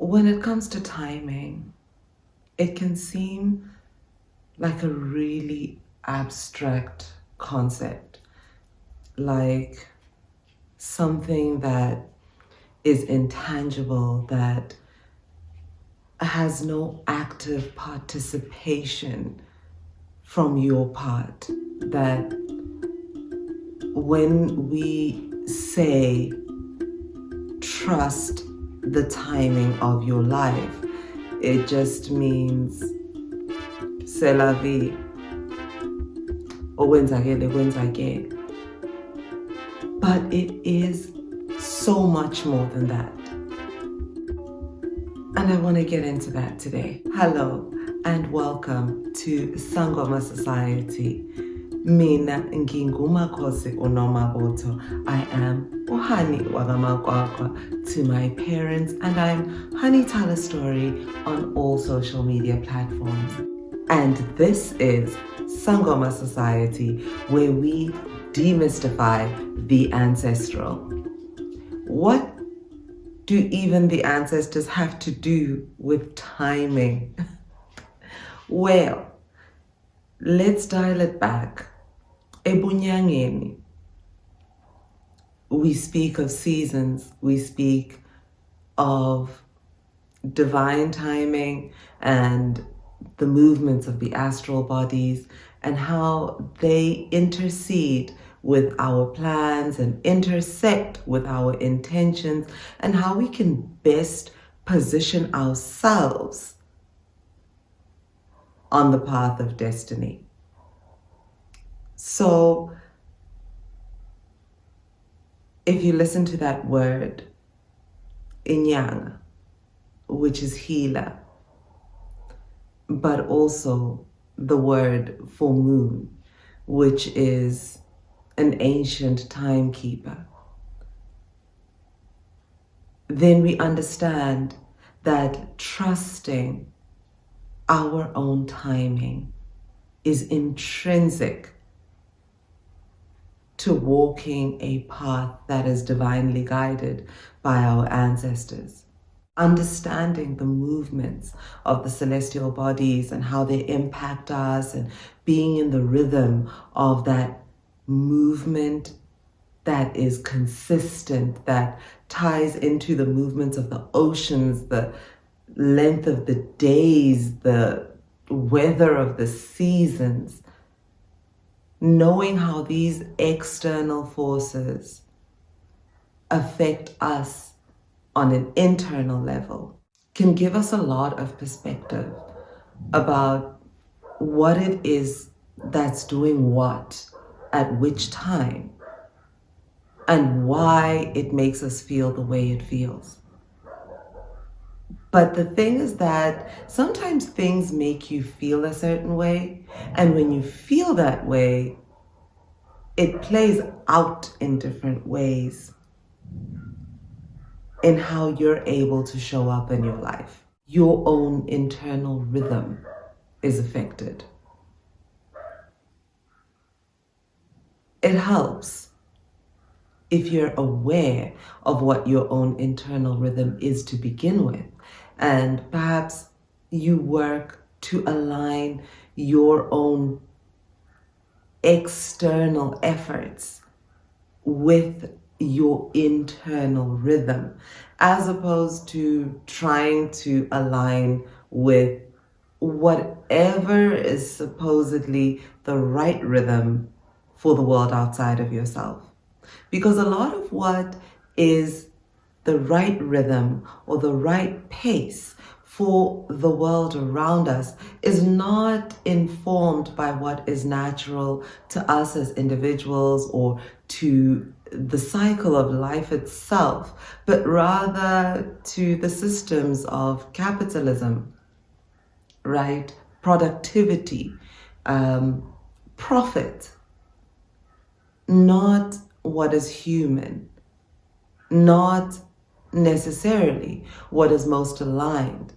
when it comes to timing, it can seem like a really abstract concept, like something that is intangible, that has no active participation from your part. That when we say trust the timing of your life, it just means c'est la vie. Okwenzakele. But it is so much more than that. And I want to get into that today. Hello and welcome to Sangoma Society. Mina ngingumakhosi uNomaboto. I am Uhani Wagamakwakwa to my parents, and I'm Honey Tell a Story on all social media platforms. And this is Sangoma Society, where we demystify the ancestral. What do even the ancestors have to do with timing? Well, let's dial it back. Ebunyangeni. We speak of seasons, we speak of divine timing and the movements of the astral bodies and how they intercede with our plans and intersect with our intentions, and how we can best position ourselves on the path of destiny. So, if you listen to that word, inyanga, which is healer, but also the word for moon, which is an ancient timekeeper, then we understand that trusting our own timing is intrinsic to walking a path that is divinely guided by our ancestors. Understanding the movements of the celestial bodies and how they impact us, and being in the rhythm of that movement that is consistent, that ties into the movements of the oceans, the length of the days, the weather of the seasons. Knowing how these external forces affect us on an internal level can give us a lot of perspective about what it is that's doing what at which time and why it makes us feel the way it feels. But the thing is that sometimes things make you feel a certain way, and when you feel that way, it plays out in different ways in how you're able to show up in your life. Your own internal rhythm is affected. It helps if you're aware of what your own internal rhythm is to begin with, and perhaps you work to align your own external efforts with your internal rhythm, as opposed to trying to align with whatever is supposedly the right rhythm for the world outside of yourself. Because a lot of what is the right rhythm or the right pace for the world around us is not informed by what is natural to us as individuals or to the cycle of life itself, but rather to the systems of capitalism, right? Productivity, profit, not what is human, not necessarily what is most aligned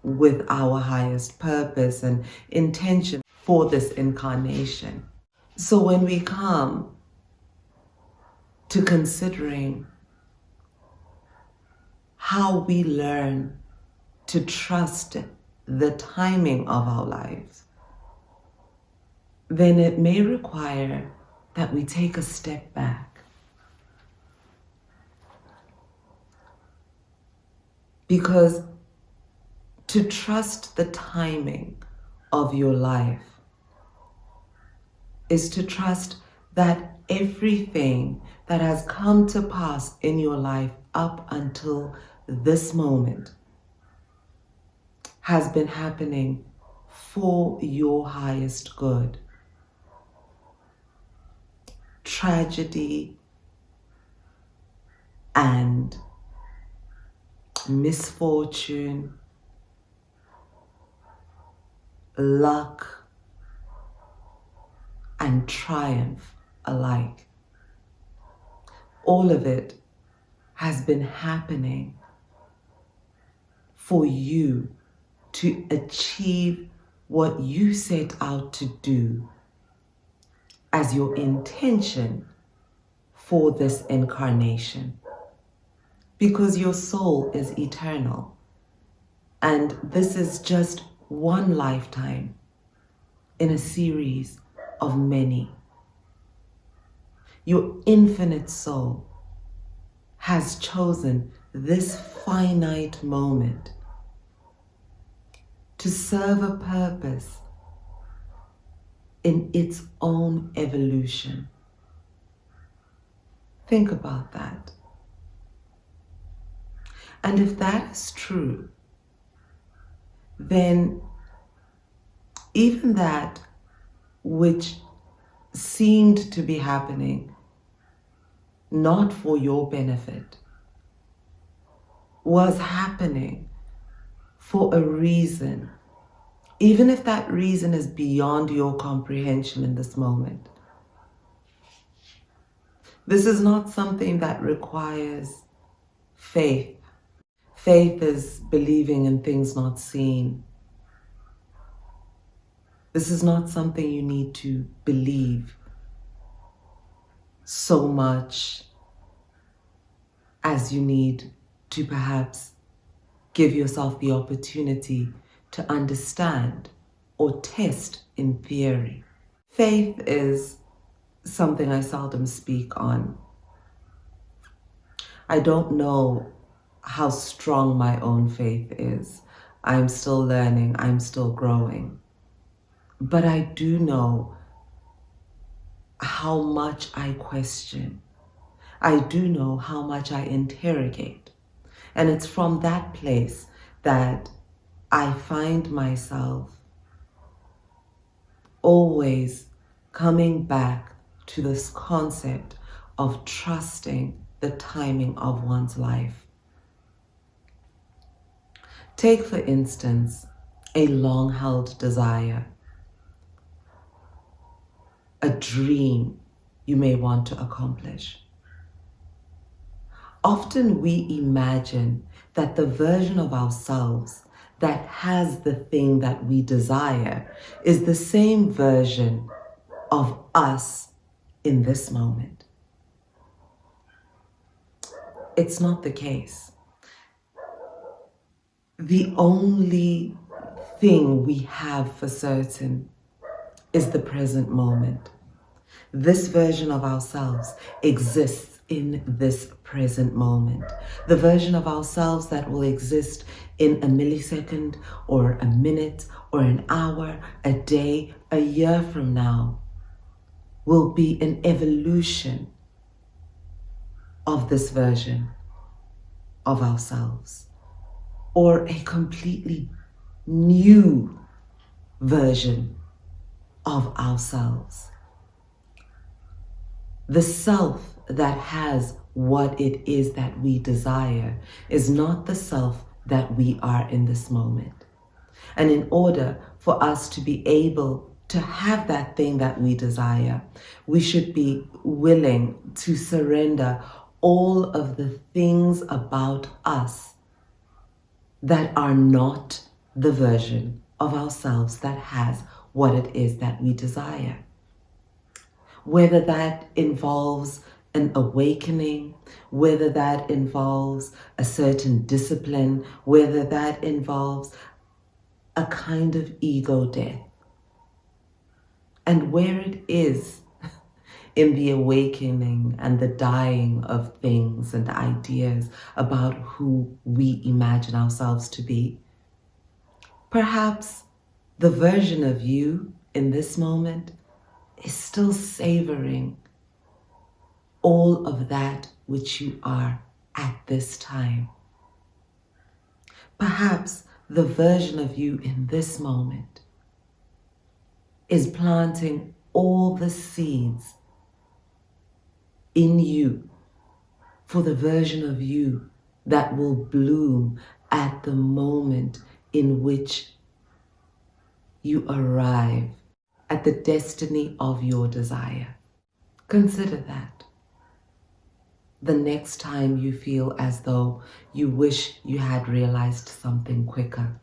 with our highest purpose and intention for this incarnation. So when we come to considering how we learn to trust the timing of our lives, then it may require that we take a step back. Because to trust the timing of your life is to trust that everything that has come to pass in your life up until this moment has been happening for your highest good. Tragedy and misfortune, luck and triumph alike, all of it has been happening for you to achieve what you set out to do as your intention for this incarnation. Because your soul is eternal, and this is just one lifetime in a series of many. Your infinite soul has chosen this finite moment to serve a purpose in its own evolution. Think about that. And if that is true, then even that which seemed to be happening not for your benefit was happening for a reason, even if that reason is beyond your comprehension in this moment. This is not something that requires faith. Faith is believing in things not seen. This is not something you need to believe so much as you need to perhaps give yourself the opportunity to understand or test in theory. Faith is something I seldom speak on. I don't know how strong my own faith is. I'm still learning, I'm still growing. But I do know how much I question. I do know how much I interrogate. And it's from that place that I find myself always coming back to this concept of trusting the timing of one's life. Take, for instance, a long-held desire, a dream you may want to accomplish. Often we imagine that the version of ourselves that has the thing that we desire is the same version of us in this moment. It's not the case. The only thing we have for certain is the present moment. This version of ourselves exists in this present moment. The version of ourselves that will exist in a millisecond or a minute or an hour, a day, a year from now will be an evolution of this version of ourselves, or a completely new version of ourselves. The self that has what it is that we desire is not the self that we are in this moment. And in order for us to be able to have that thing that we desire, we should be willing to surrender all of the things about us that are not the version of ourselves that has what it is that we desire. Whether that involves an awakening, whether that involves a certain discipline, whether that involves a kind of ego death. And where it is in the awakening and the dying of things and ideas about who we imagine ourselves to be, perhaps the version of you in this moment is still savoring all of that which you are at this time. Perhaps the version of you in this moment is planting all the seeds in you for the version of you that will bloom at the moment in which you arrive at the destiny of your desire. Consider that. The next time you feel as though you wish you had realized something quicker,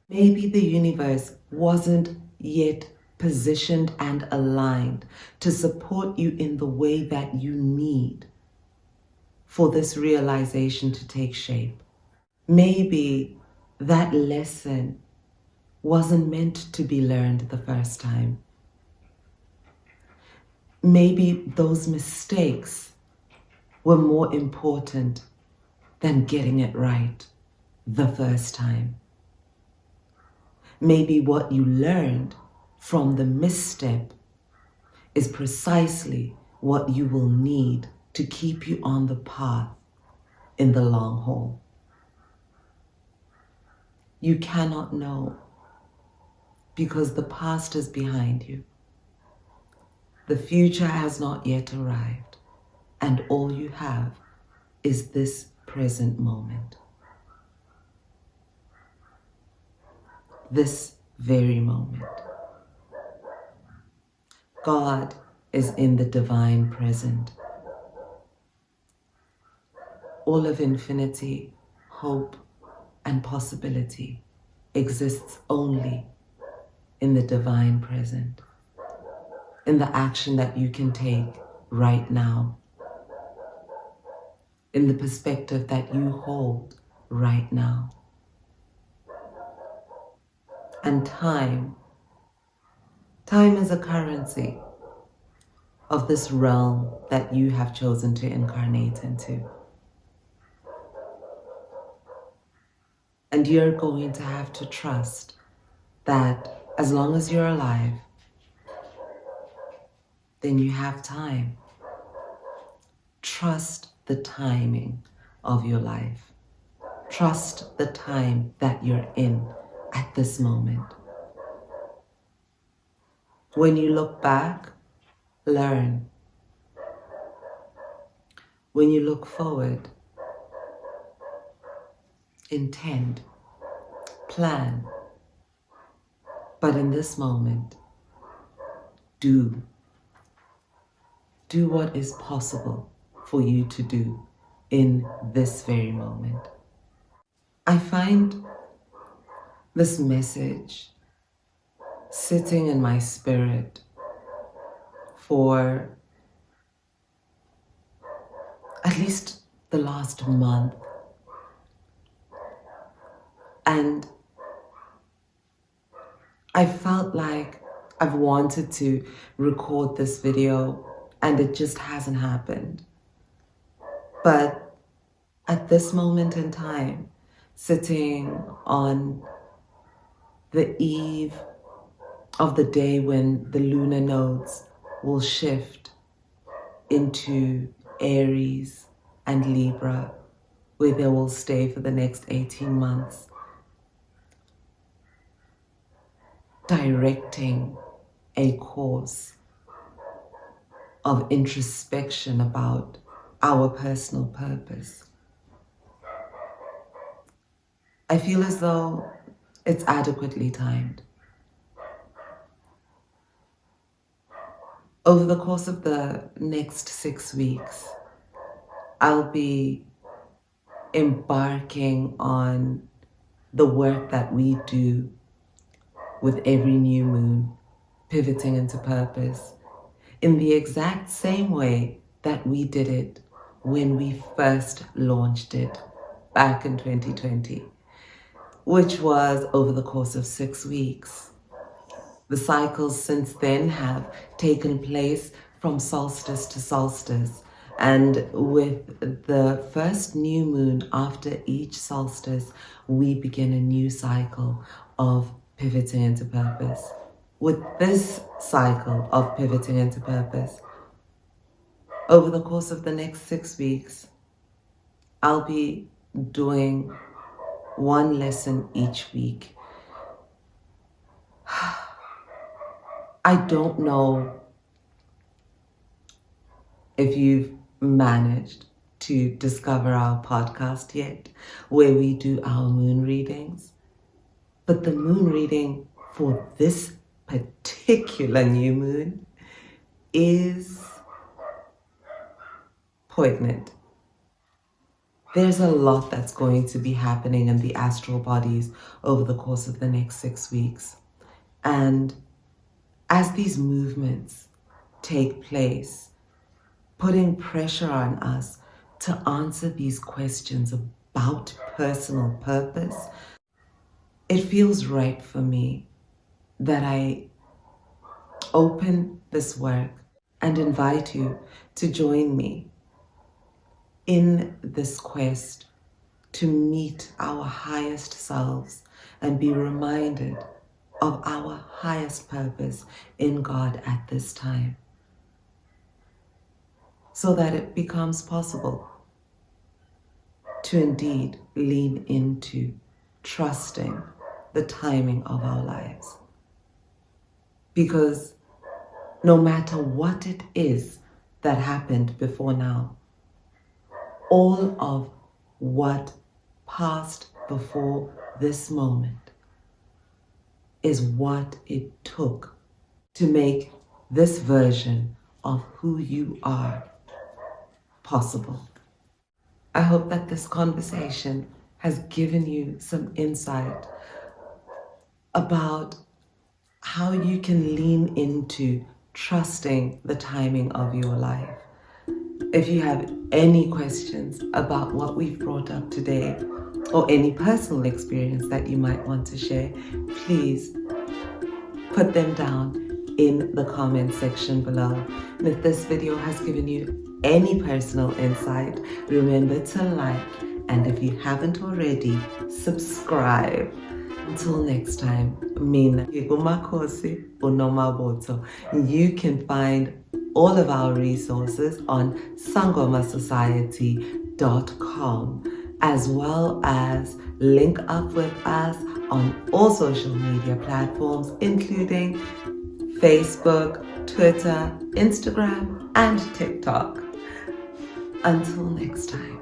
maybe the universe wasn't yet positioned and aligned to support you in the way that you need for this realization to take shape. Maybe that lesson wasn't meant to be learned the first time. Maybe those mistakes were more important than getting it right the first time. Maybe what you learned from the misstep is precisely what you will need to keep you on the path in the long haul. You cannot know because the past is behind you. The future has not yet arrived, and all you have is this present moment. This very moment. God is in the divine present. All of infinity, hope, and possibility exists only in the divine present, in the action that you can take right now, in the perspective that you hold right now. And time is a currency of this realm that you have chosen to incarnate into. And you're going to have to trust that as long as you're alive, then you have time. Trust the timing of your life. Trust the time that you're in at this moment. When you look back, learn. When you look forward, intend, plan. But in this moment, do what is possible for you to do in this very moment. I find this message sitting in my spirit for at least the last month. And I felt like I've wanted to record this video and it just hasn't happened. But at this moment in time, sitting on the eve of the day when the lunar nodes will shift into Aries and Libra, where they will stay for the next 18 months, directing a course of introspection about our personal purpose. I feel as though it's adequately timed. Over the course of the next 6 weeks, I'll be embarking on the work that we do with every new moon, pivoting into purpose, in the exact same way that we did it when we first launched it back in 2020, which was over the course of 6 weeks. The cycles since then have taken place from solstice to solstice, and with the first new moon after each solstice, we begin a new cycle of pivoting into purpose. With this cycle of pivoting into purpose, over the course of the next 6 weeks, I'll be doing one lesson each week. I don't know if you've managed to discover our podcast yet, where we do our moon readings, but the moon reading for this particular new moon is poignant. There's a lot that's going to be happening in the astral bodies over the course of the next 6 weeks. And as these movements take place, putting pressure on us to answer these questions about personal purpose, it feels right for me that I open this work and invite you to join me in this quest to meet our highest selves and be reminded of our highest purpose in God at this time, so that it becomes possible to indeed lean into trusting the timing of our lives. Because no matter what it is that happened before now, all of what passed before this moment is what it took to make this version of who you are possible. I hope that this conversation has given you some insight about how you can lean into trusting the timing of your life. If you have any questions about what we've brought up today, or any personal experience that you might want to share, please put them down in the comment section below. And if this video has given you any personal insight, remember to like, and if you haven't already, subscribe. Until next time, mina Igumakosi Unomaboto. You can find all of our resources on sangomasociety.com, as well as link up with us on all social media platforms, including Facebook, Twitter, Instagram, and TikTok. Until next time.